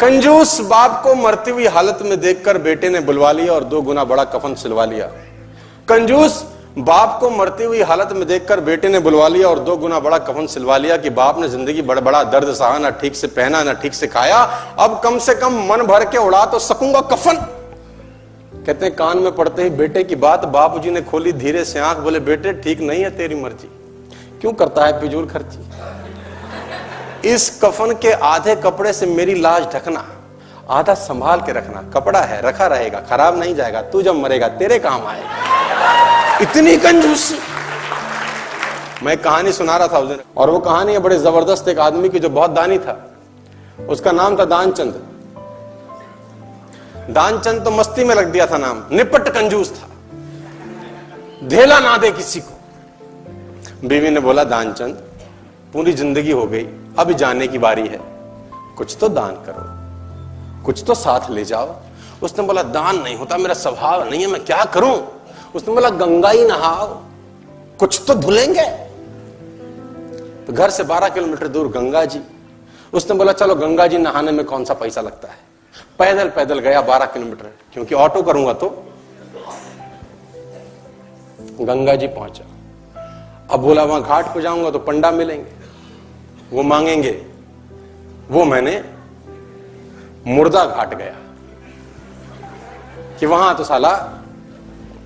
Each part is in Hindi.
कंजूस बाप को मरती हुई हालत में देखकर बेटे ने बुलवा लिया और 2 गुना बड़ा कफन सिलवा लिया। कंजूस बाप को मरती हुई हालत में देखकर बेटे ने बुलवा लिया और 2 गुना बड़ा कफन सिलवा लिया कि बाप ने जिंदगी बड़ा बड़ा दर्द सहा, ना ठीक से पहना ना ठीक से खाया, अब कम से कम मन भर के उड़ा तो सकूंगा कफन। कहते हैं कान में पड़ते ही बेटे की बात बापूजी ने खोली धीरे से आंख, बोले बेटे ठीक नहीं है तेरी मर्जी, क्यों करता है फिजूल खर्ची। इस कफन के आधे कपड़े से मेरी लाश ढकना, आधा संभाल के रखना, कपड़ा है रखा रहेगा, खराब नहीं जाएगा, तू जब मरेगा तेरे काम आएगा। इतनी कंजूसी। मैं कहानी सुना रहा था उस दिन, और वो कहानी है बड़े जबरदस्त एक आदमी की जो बहुत दानी था। उसका नाम था दानचंद। दानचंद तो मस्ती में रख दिया था नाम, निपट कंजूस था, धेला ना दे किसी को। बीवी ने बोला दानचंद पूरी जिंदगी हो गई, अब जाने की बारी है, कुछ तो दान करो, कुछ तो साथ ले जाओ। उसने बोला दान नहीं होता, मेरा स्वभाव नहीं है, मैं क्या करूं। उसने बोला गंगा ही नहाओ, कुछ तो धुलेंगे। तो घर से 12 किलोमीटर दूर गंगा जी। उसने बोला चलो गंगा जी नहाने में कौन सा पैसा लगता है। पैदल पैदल गया 12 किलोमीटर, क्योंकि ऑटो करूंगा तो। गंगा जी पहुंचा। अब बोला वहां घाट पे जाऊंगा तो पंडा मिलेंगे, वो मांगेंगे। वो मैंने मुर्दा घाट गया कि वहां तो साला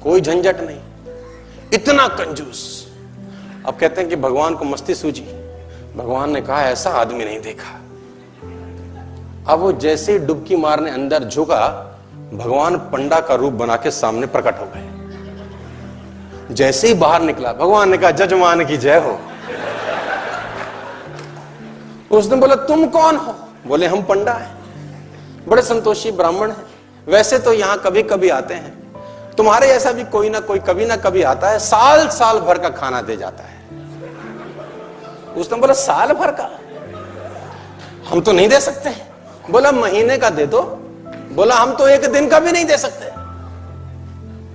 कोई झंझट नहीं, इतना कंजूस। अब कहते हैं कि भगवान को मस्ती सूझी। भगवान ने कहा ऐसा आदमी नहीं देखा। अब वो जैसे ही डुबकी मारने अंदर झुका, भगवान पंडा का रूप बना के सामने प्रकट हो गए। जैसे ही बाहर निकला, भगवान ने कहा जजमान की जय हो। उसने बोला तुम कौन हो। बोले हम पंडा हैं, बड़े संतोषी ब्राह्मण हैं, वैसे तो यहां कभी कभी आते हैं, तुम्हारे ऐसा भी कोई ना कोई कभी ना कभी आता है, साल साल भर का खाना दे जाता है। उसने बोला साल भर का हम तो नहीं दे सकते। बोला महीने का दे दो। बोला हम तो 1 दिन का भी नहीं दे सकते।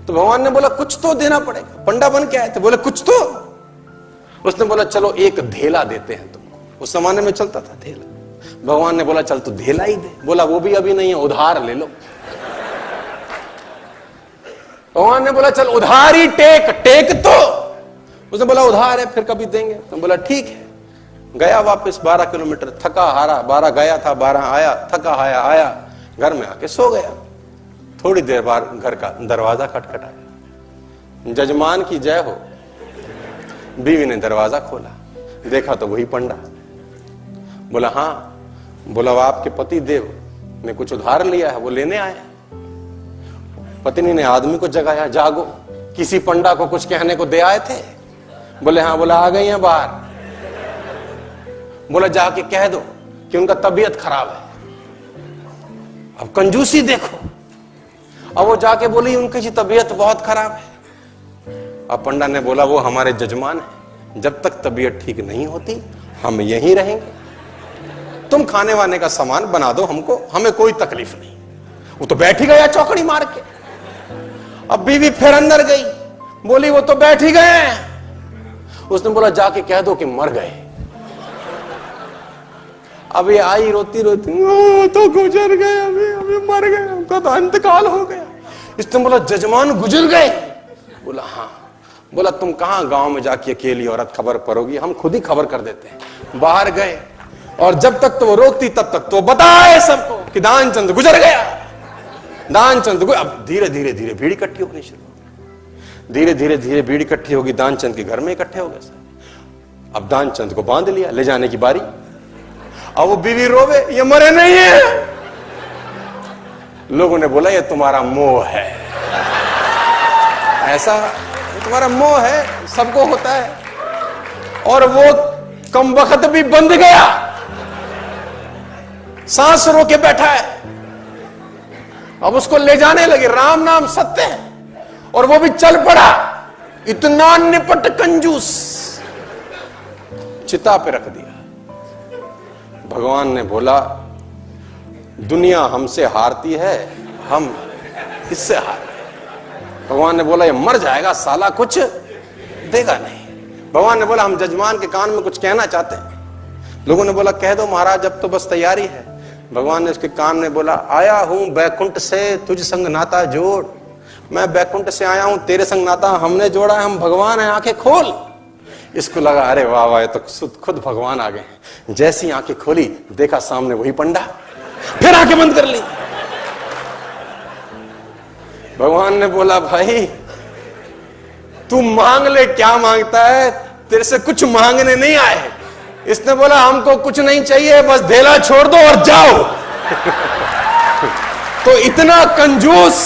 तो भगवान ने बोला कुछ तो देना पड़ेगा, पंडा बन के आए थे, बोले कुछ तो। उसने बोला चलो 1 धेला देते हैं तुमको। उस जमाने में चलता था धेला। भगवान ने बोला चल तू धेला ही दे। बोला वो भी अभी नहीं है, उधार ले लो। भगवान ने बोला चल उधार ही टेक तो। उसने बोला उधार है फिर कभी देंगे। तो बोला ठीक है। गया वापस 12 किलोमीटर, थका हारा, 12 गया था 12 आया, थका हाया आया, घर में आके सो गया। थोड़ी देर बाद घर का दरवाजा खटखटाया, जजमान की जय हो। बीवी ने दरवाजा खोला, देखा तो वही पंडा। बोला हाँ। बोला वो आपके पति देव ने कुछ उधार लिया है, वो लेने आए। पत्नी ने आदमी को जगाया, जागो, किसी पंडा को कुछ कहने को दे आए थे। बोले हाँ। बोला आ गई हैं बाहर। बोला जाके कह दो कि उनका तबीयत खराब है। अब कंजूसी देखो। अब वो जाके बोली उनकी तबीयत बहुत खराब है। अब पंडा ने बोला वो हमारे जजमान है, जब तक तबीयत ठीक नहीं होती हम यहीं रहेंगे, तुम खाने वाने का सामान बना दो हमको, हमें कोई तकलीफ नहीं। वो तो बैठ ही गया चौकड़ी मार के। अब बीवी फिर अंदर गई, बोली वो तो बैठ ही गए। उसने बोला जाके कह दो कि मर गए। अब ये आई रोती रोती, तो गुजर गए, अभी मर गए, उनका तो इंतकाल हो गया। इसने बोला जजमान गुजर गए। बोला हाँ। बोला तुम कहां गांव में जाके अकेली औरत खबर परोगी, हम खुद ही खबर कर देते हैं। बाहर गए और जब तक तो वो रोकती तब तक तो बताए सबको कि दानचंद गुजर गया, दानचंद। अब धीरे धीरे धीरे भीड़ इकट्ठी होनी शुरू, धीरे धीरे धीरे भीड़ इकट्ठी होगी, दानचंद के घर में इकट्ठे हो गए। अब दानचंद को बांध लिया, ले जाने की बारी। अब वो बीवी रोवे, ये मरे नहीं है। लोगों ने बोला ये तुम्हारा मोह है, ऐसा तुम्हारा मोह है, सबको होता है। और वो कम वक्त भी बंध गया, सांस रोके बैठा है। अब उसको ले जाने लगे, राम नाम सत्य है, और वो भी चल पड़ा। इतना निपट कंजूस, चिता पे रख दिया। भगवान ने बोला दुनिया हमसे हारती है, हम इससे हार गए। भगवान ने बोला ये मर जाएगा साला, कुछ देगा नहीं। भगवान ने बोला हम जजमान के कान में कुछ कहना चाहते हैं। लोगों ने बोला कह दो महाराज, अब तो बस तैयारी है। भगवान ने उसके कान में बोला, आया हूं बैकुंठ से तुझ संग नाता जोड़। मैं बैकुंठ से आया हूं, तेरे संग नाता हमने जोड़ा है, हम भगवान हैं, आंखें खोल। इसको लगा अरे वाह वाह, तो खुद भगवान आ गए। जैसी आंखें खोली, देखा सामने वही पंडा, फिर आंखें बंद कर ली। भगवान ने बोला, भाई तू मांग ले, क्या मांगता है, तेरे से कुछ मांगने नहीं आए। इसने बोला, हमको कुछ नहीं चाहिए, बस ढेला छोड़ दो और जाओ। तो इतना कंजूस